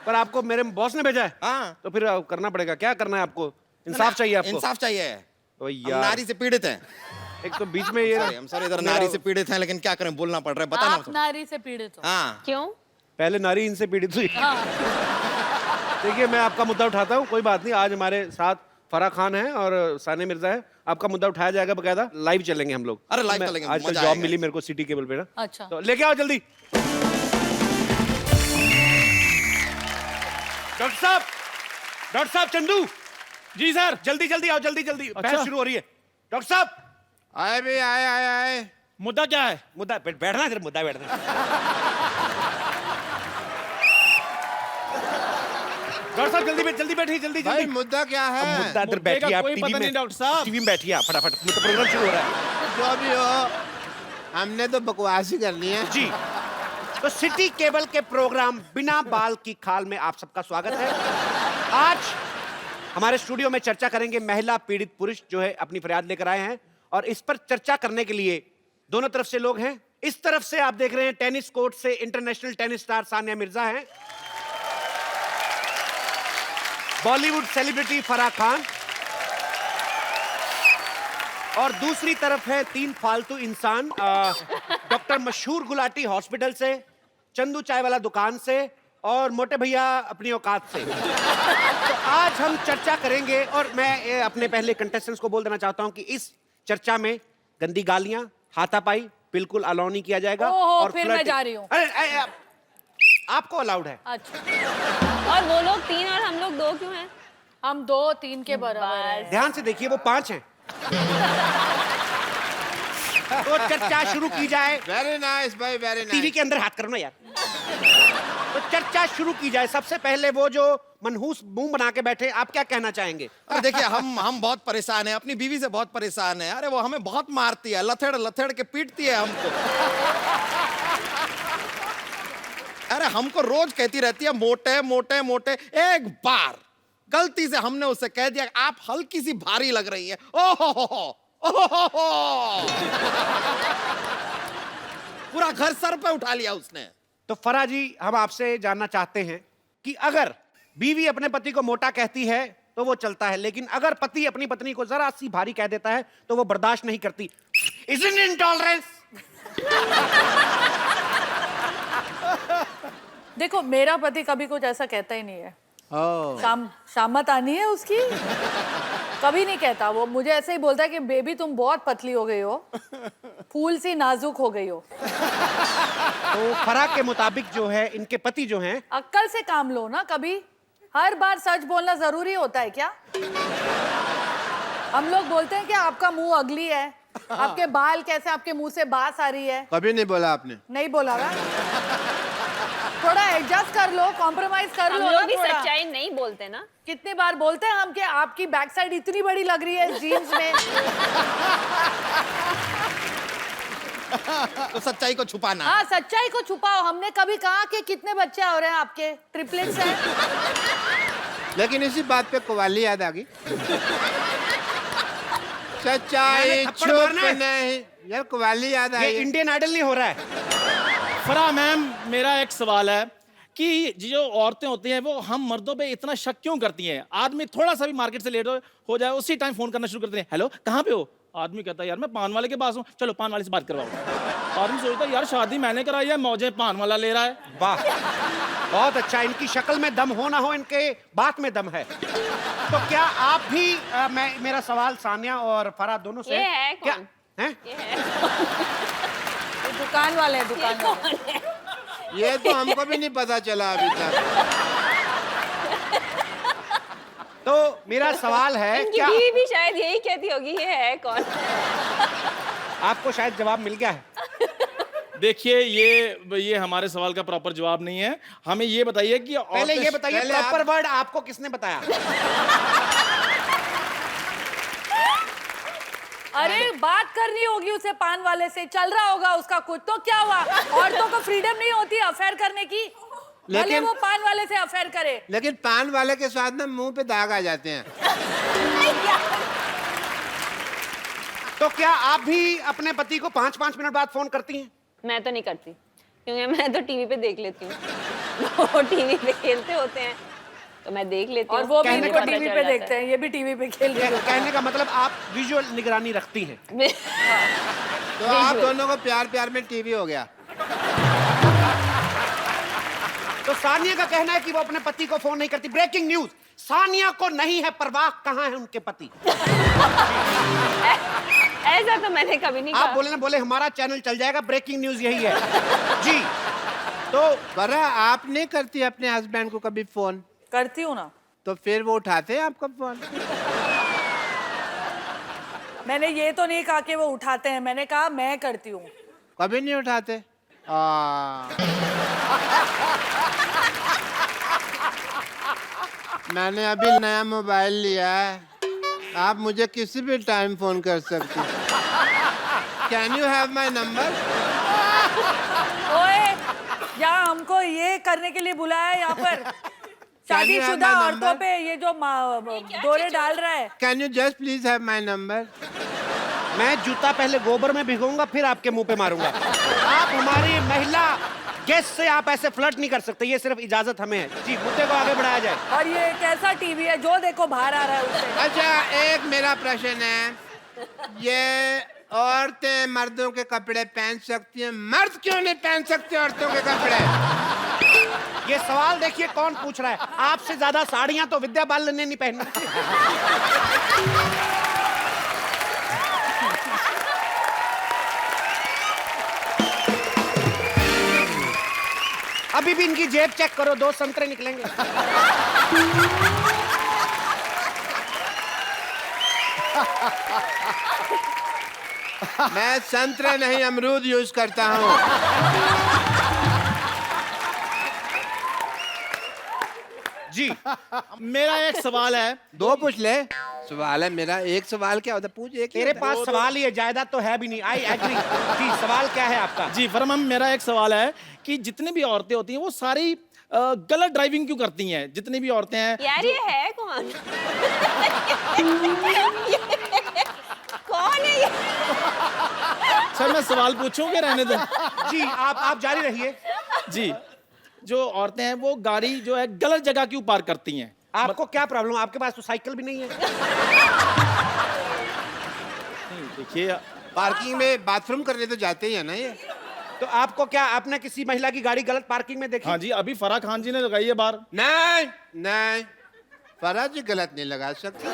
पर आपको मेरे बॉस ने भेजा है। हाँ तो फिर करना पड़ेगा। क्या करना है आपको? इंसाफ चाहिए आपको? इंसाफ चाहिए। तो हम यार नारी से पीड़ित हैं। एक तो बीच में ये हम सॉरी इधर नारी से पीड़ित हैं, लेकिन क्या करें, बोलना पड़ रहा है, बताना। आप नारी से पीड़ित हो। हाँ क्यों? पहले नारी इनसे पीड़ित हुई। देखिए मैं आपका मुद्दा उठाता हूँ, कोई बात नहीं। आज हमारे साथ फराह खान है और सानिया मिर्जा है। आपका मुद्दा उठाया जाएगा, बकायदा लाइव चलेंगे हम लोग। अरे लाइव चलेंगे, आजकल मजा जॉब आएगा। मिली मेरे को सिटी केबल पे ना। अच्छा। तो लेके आओ जल्दी। डॉक्टर साहब चंदू जी सर। जल्दी जल्दी आओ, जल्दी जल्दी। अच्छा। बहस शुरू हो रही है। डॉक्टर साहब आए भी आए। मुद्दा क्या है? मुद्दा बैठना है, मुद्दा बैठना। डॉक्टर साहब जल्दी बैठिए, जल्दी भाई जल्दी। मुद्दा क्या है? मुद्दा अंदर मुद्दे का बैठिए आप, कोई टीवी पता में। नहीं डॉक्टर साहब। टीवी में बैठिए आप फटाफट, मतलब प्रोग्राम शुरू हो रहा है। जो भी हो, हमने तो बकवास ही करनी है। जी तो सिटी केबल के प्रोग्राम बिना बाल की खाल में आप सबका स्वागत है। आज हमारे स्टूडियो में चर्चा करेंगे महिला पीड़ित पुरुष जो है अपनी फरियाद लेकर आए हैं, और इस पर चर्चा करने के लिए दोनों तरफ से लोग हैं। इस तरफ से आप देख रहे हैं टेनिस कोर्ट से international tennis star Sania Mirza हैं, बॉलीवुड सेलिब्रिटी फराह खान, और दूसरी तरफ है 3 फालतू इंसान, डॉक्टर मशहूर गुलाटी हॉस्पिटल से, चंदू चाय वाला दुकान से, और मोटे भैया अपनी औकात से। तो आज हम चर्चा करेंगे, और मैं अपने पहले कंटेस्टेंट्स को बोल देना चाहता हूं कि इस चर्चा में गंदी गालियां, हाथापाई बिल्कुल अलाउ नहीं किया जाएगा। ओहो, और फिर मैं flirting- जा रही हूं। अरे आपको अलाउड है। अच्छा। और वो लोग 3 और हम लोग 2 क्यों हैं? हम 2-3 के बराबर हैं। ध्यान से देखिए, वो 5 हैं। तो चर्चा शुरू की जाए। वेरी नाइस भाई, वेरी टीवी नाइस। के अंदर हाथ करो ना यार। तो चर्चा शुरू की जाए। सबसे पहले वो जो मनहूस मुंह बना के बैठे, आप क्या कहना चाहेंगे? अरे देखिए हम बहुत परेशान हैं, अपनी बीवी से बहुत परेशान हैं। अरे वो हमें बहुत मारती है, लथेड़ के पीटती है हमको। अरे हमको रोज कहती रहती है मोटे मोटे मोटे। एक बार गलती से हमने उससे कह दिया आप हल्की सी भारी लग रही है, ओहो पूरा घर सर पे उठा लिया उसने। तो फराह जी, हम आपसे जानना चाहते हैं कि अगर बीवी अपने पति को मोटा कहती है तो वो चलता है, लेकिन अगर पति अपनी पत्नी को जरा सी भारी कह देता है तो वो बर्दाश्त नहीं करती। Isn't it intolerance? देखो, मेरा पति कभी कुछ ऐसा कहता ही नहीं है। शामत आनी है उसकी, कभी नहीं कहता। वो मुझे ऐसे ही बोलता है कि बेबी तुम बहुत पतली हो गई हो, फूल सी नाजुक हो गई हो। तो फराह के मुताबिक जो है, इनके पति जो हैं, अक्ल से काम लो ना। कभी हर बार सच बोलना जरूरी होता है क्या? हम लोग बोलते हैं कि आपका मुंह अगली है, आपके बाल कैसे, आपके मुंह से बास आ रही है। कभी नहीं बोला आपने। नहीं बोला ना। थोड़ा एडजस्ट कर लो, कॉम्प्रोमाइज कर हम लो ना लोग भी थोड़ा। सच्चाई नहीं बोलते ना। कितनी बार बोलते हैं हम कि आपकी बैक साइड इतनी बड़ी लग रही है जीन्स में। तो सच्चाई को छुपाना। हाँ, सच्चाई को छुपाओ। हमने कभी कहा कि कितने बच्चे हो रहे हैं आपके? ट्रिपलेट्स हैं। लेकिन इसी बात पे कवाली याद आ गई। सच्चाई मैंने थप्पड़ छुप मारना है। नहीं। यार कवाली याद ये आई। इंडियन आइडल नहीं हो रहा है। फराह मैम, मेरा एक सवाल है कि जो औरतें होती हैं वो हम मर्दों पे इतना शक क्यों करती हैं? आदमी थोड़ा सा भी मार्केट से लेट हो जाए, उसी टाइम फोन करना शुरू करते हैं, हेलो कहाँ पे हो? आदमी कहता है यार मैं पान वाले के पास हूँ, चलो पान वाले से बात करवाओ। आदमी सोचता है यार शादी मैंने कराई है, मौजे पान वाला ले रहा है। वाह, बहुत अच्छा। इनकी शक्ल में दम हो ना हो, इनके बात में दम है। तो क्या आप भी मेरा सवाल सानिया और फराह दोनों से ये है क्या कौन? हैं? ये है। ये दुकान वाले हैं, दुकान वाले। ये तो हमको भी नहीं पता चला अभी तक। तो मेरा सवाल है इनकी क्या बीवी भी शायद यही कहती होगी ये है कौन। आपको शायद जवाब मिल गया है? देखिए ये हमारे सवाल का प्रॉपर जवाब नहीं है। हमें ये बताइए कि पहले ये बताइए पहले प्रॉपर वर्ड आपको किसने बताया? अरे बात करनी होगी उसे पान वाले से, चल रहा होगा उसका कुछ, तो क्या हुआ? औरतों को फ्रीडम नहीं होती अफेयर करने की? भले लेकिन- वो पान वाले से अफेयर करे। लेकिन पान वाले के साथ ना मुंह पे दाग आ जाते हैं। तो क्या आप भी अपने पति को 5-5 मिनट बाद फोन करती हैं? मैं तो नहीं करती क्योंकि मैं तो टीवी पे देख लेती हूँ। वो टीवी पे खेलते होते हैं तो मैं देख लेती और हूँ। वो भी कहने इनको का टीवी पे देखते हैं, ये भी टीवी पे खेल रहे हैं। कहने का मतलब आप विजुअल निगरानी रखती हैं। तो आप दोनों को प्यार प्यार में टीवी हो गया। तो सानिया का कहना है कि वो अपने पति को फोन नहीं करती। ब्रेकिंग न्यूज, सानिया को नहीं है परवाह कहाँ है उनके पति। ऐसा तो मैंने कभी नहीं आप कहा। बोले ना बोले हमारा चैनल चल जाएगा। ब्रेकिंग न्यूज यही है जी। तो बरा आप नहीं करती अपने हस्बैंड को कभी फोन? करती हूँ ना। तो फिर वो उठाते हैं आपका फोन? मैंने ये तो नहीं कहा कि वो उठाते हैं, मैंने कहा मैं करती हूँ। कभी नहीं उठाते? मैंने अभी नया मोबाइल लिया है, आप मुझे किसी भी टाइम फोन कर सकती। Can you have my number? ओए, यहाँ हमको ये करने के लिए बुलाया है यहाँ पर? शादीशुदा my औरतों number? पे ये जो दौरे डाल रहा है। Can you just please have my number? मैं जूता पहले गोबर में भिगोऊंगा फिर आपके मुंह पे मारूंगा। आप हमारी महिला गेस्ट से आप ऐसे फ्लर्ट नहीं कर सकते। ये सिर्फ इजाजत हमें है जी। मुद्दे को आगे बढ़ाया जाए। और ये कैसा टीवी है जो देखो बाहर आ रहा है उससे? अच्छा, एक मेरा प्रश्न है, ये औरतें मर्दों के कपड़े पहन सकती हैं, मर्द क्यों नहीं पहन सकते औरतों के कपड़े? ये सवाल देखिए कौन पूछ रहा है। आपसे ज्यादा साड़ियां तो विद्या बालन ने नहीं पहनी। अभी भी इनकी जेब चेक करो, 2 संतरे निकलेंगे। मैं संतरे नहीं अमरूद यूज करता हूँ। जी मेरा एक सवाल है। 2 पूछ ले। सवाल है मेरा, एक सवाल क्या होता है? पूछ एक ही तेरे होता है। पास सवाल ही है, जायदाद तो है भी नहीं। आई एग्री जी। सवाल क्या है आपका? जी फरमान, मेरा एक सवाल है कि जितनी भी औरतें होती हैं वो सारी गलत ड्राइविंग क्यों करती हैं? जितनी भी औरतें हैं। यार ये है कौन? कौन है ये? सर मैं सवाल पूछूं कि रहने दो? जी आप जारी रहिए। जी, जो औरतें हैं वो गाड़ी जो है गलत जगह क्यों पार्क करती हैं? आपको क्या प्रॉब्लम? आपके पास तो साइकिल भी नहीं है। नहीं, देखिए पार्किंग में बाथरूम करने तो जाते ही है ना ये। तो आपको क्या, आपने किसी महिला की गाड़ी गलत पार्किंग में देखी? हाँ जी, अभी फराह खान जी ने लगाई है बार। नहीं नहीं, फराज जी गलत नहीं लगा सकते।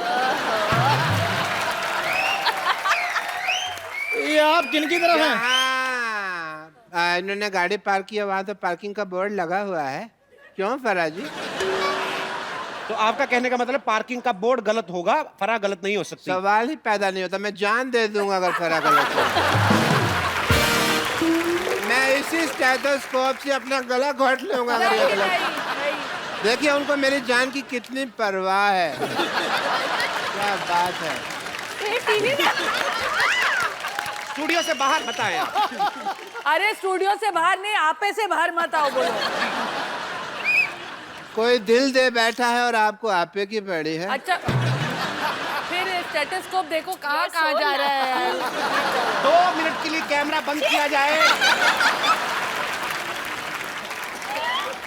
ये आप किनकी तरफ हैं? हाँ, इन्होंने गाड़ी पार्क किया, वहाँ तो पार्किंग का बोर्ड लगा हुआ है। क्यों फराज जी? तो आपका कहने का मतलब पार्किंग का बोर्ड गलत होगा, फराह गलत नहीं हो सकती। सवाल ही पैदा नहीं होता। मैं जान दे दूंगा अगर फराज गलत हो। मैं इसी स्टेथोस्कोप से अपना गला घोट लूंगा अगर ये गलत। नहीं। देखिए उनको मेरी जान की कितनी परवाह है। क्या बात है। स्टूडियो से बाहर बताएं आप। अरे स्टूडियो से बाहर नहीं, आपे से बाहर मत आओ बोलो। कोई दिल दे बैठा है और आपको आपे की पड़ी है। अच्छा, फिर स्टेथोस्कोप देखो कहाँ कहाँ जा रहा है। 2 मिनट के लिए कैमरा बंद किया जाए।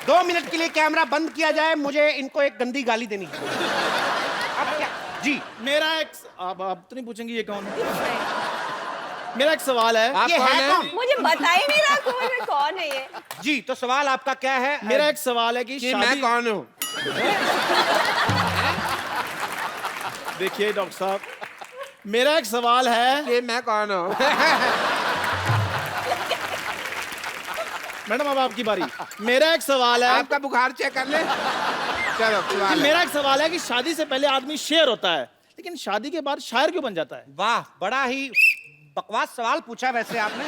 2 मिनट के लिए कैमरा बंद किया जाए। मुझे इनको एक गंदी गाली देनी है। अब क्या? जी मेरा एक आप तो नहीं पूछेंगे ये कौन है? मेरा एक सवाल है। आप ये कौन है है? कौन? मुझे बता ही नहीं रहा कौन है ये। जी, तो सवाल आपका क्या है? मेरा एक सवाल है कि कि मैं कौन हूँ? देखिए डॉक्टर साहब, मेरा एक सवाल है। कि मैं कौन हूँ? मैडम अब आपकी बारी। मेरा एक सवाल है। आपका बुखार चेक कर ले। चलो जी, सवाल है। मेरा एक सवाल है कि शादी से पहले आदमी शेर होता है, लेकिन शादी के बाद शायर क्यों बन जाता है? वाह, बड़ा ही बकवास सवाल पूछा वैसे आपने,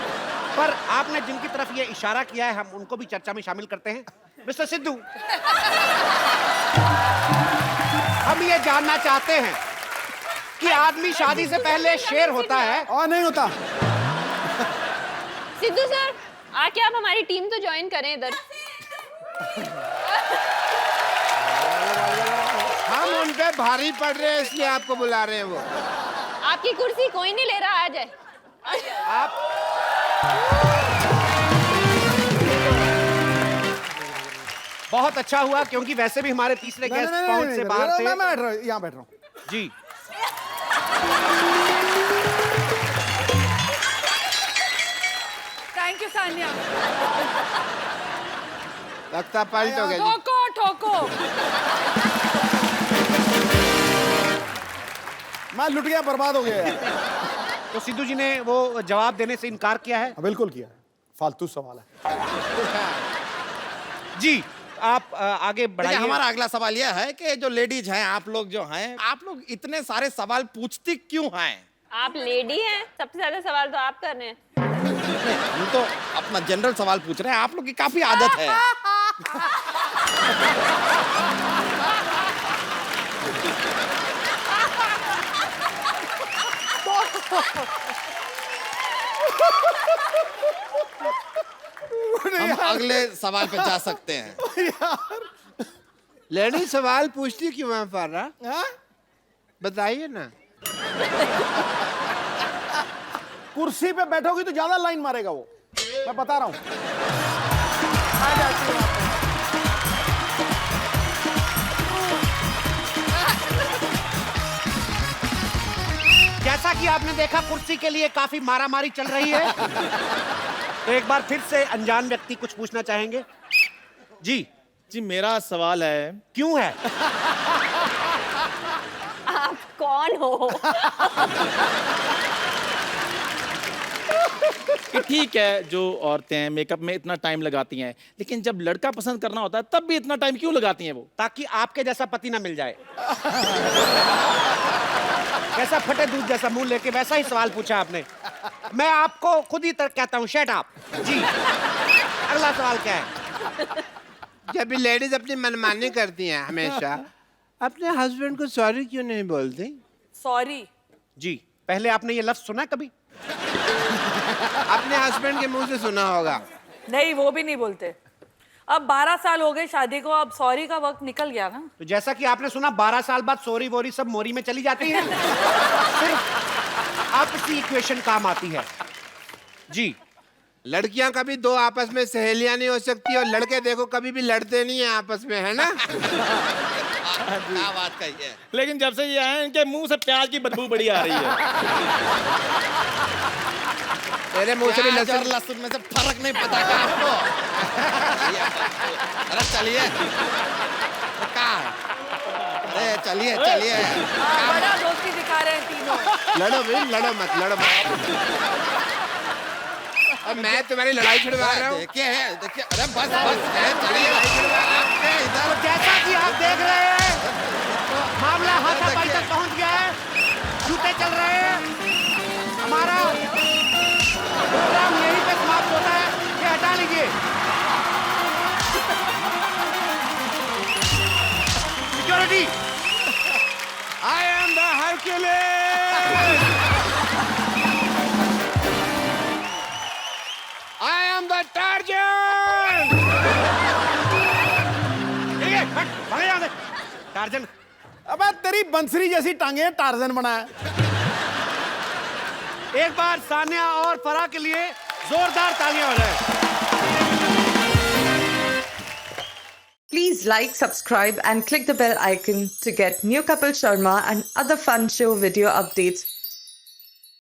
पर आपने जिनकी तरफ ये इशारा किया है हम उनको भी चर्चा में शामिल करते हैं। मिस्टर सिद्धू, हम ये जानना चाहते हैं कि आदमी शादी से पहले शेर होता है और नहीं होता। सिद्धू सर, आके आप हमारी टीम तो ज्वाइन करें इधर। हम उन पे भारी पड़ रहे हैं इसलिए आपको बुला रहे हैं वो। आपकी कुर्सी कोई नहीं ले रहा, आ जाए। आप बहुत अच्छा हुआ क्योंकि वैसे भी हमारे तीसरे नहीं, गेस्ट नहीं, पहुंच नहीं, से नहीं, बाहर मैं थे। यहाँ बैठ रहा हूँ। जी, थैंक यू सान्या। लगता पलट हो गया जी। ठोको ठोको। मैं लुट गया, बर्बाद हो गया यार। तो सिद्धू जी ने वो जवाब देने से इनकार किया है। बिल्कुल किया है, फालतू सवाल है। जी, आप आगे देखिए, बढ़ाइए। हमारा अगला सवाल यह है कि जो लेडीज हैं, आप लोग जो हैं, आप लोग इतने सारे सवाल पूछती क्यों हैं? आप लेडी हैं, सबसे ज्यादा सवाल तो आप कर रहे हैं। हम तो अपना जनरल सवाल पूछ रहे हैं, आप लोग की काफी आदत है। हम अगले सवाल पे जा सकते हैं। लेडी सवाल पूछती क्यों है फारा? हाँ? बताइए ना। कुर्सी पे बैठोगी तो ज्यादा लाइन मारेगा वो, मैं बता रहा हूँ। जैसा कि आपने देखा कुर्सी के लिए काफी मारामारी चल रही है, तो एक बार फिर से अनजान व्यक्ति कुछ पूछना चाहेंगे। जी जी, मेरा सवाल है क्यों है? आप कौन हो? कि ठीक है, जो औरतें मेकअप में इतना टाइम लगाती हैं, लेकिन जब लड़का पसंद करना होता है तब भी इतना टाइम क्यों लगाती हैं वो? ताकि आपके जैसा पति ना मिल जाए। कैसा फटे दूध जैसा मुंह लेके वैसा ही सवाल पूछा आपने। मैं आपको खुद ही कहता हूँ शट अप। जी, अगला सवाल क्या है? जब भी लेडीज अपनी मनमानी करती हैं हमेशा, अपने हस्बैंड को सॉरी क्यों नहीं बोलती? सॉरी। जी, पहले आपने ये लफ्ज सुना कभी? अपने हस्बैंड के मुंह से सुना होगा। नहीं, वो भी नहीं बोलते। अब 12 साल हो गए शादी को, अब सॉरी का वक्त निकल गया ना। तो जैसा कि आपने सुना 12 साल बाद सोरी वोरी सब मोरी में चली जाती है। सिर्फ आपसी इक्वेशन काम आती है। जी, लड़कियां कभी दो आपस में सहेलियां नहीं हो सकती और लड़के देखो कभी भी लड़ते नहीं है आपस में, है ना? क्या बात कही है। लेकिन जब से ये आए हैं, इनके मुंह से प्याज की बदबू बड़ी आ रही है। तेरे मुंह से भी प्याज और लहसुन। लहसुन में से फर्क नहीं पता क्या आपको? अरे चलिए, कहाँ है? अरे चलिए चलिए। बड़ा दोस्ती दिखा रहे हैं तीनों। लड़ो भाई, लड़ो मत, लड़ो मत। अब मैं तुम्हारी लड़ाई छुड़वा रहा हूँ। देखिए, अरे बस चलिए इधर। तो जैसा कि आप देख रहे हैं, मामला हाथापाई तक पहुंच गया है। जूते चल रहे हैं। हमारा प्रोग्राम यहीं पे समाप्त होता है। ये हटा लीजिए। Security, I am the Hercules! I am the Tarzan! भागे यहाँ से। टार्जन, अबे तेरी बंसरी जैसी टांगे टार्जन बना है। एक बार सान्या और फराह के लिए जोरदार तालियां हो जाए। Please like, subscribe and click the bell icon to get new Kapil Sharma and other fun show video updates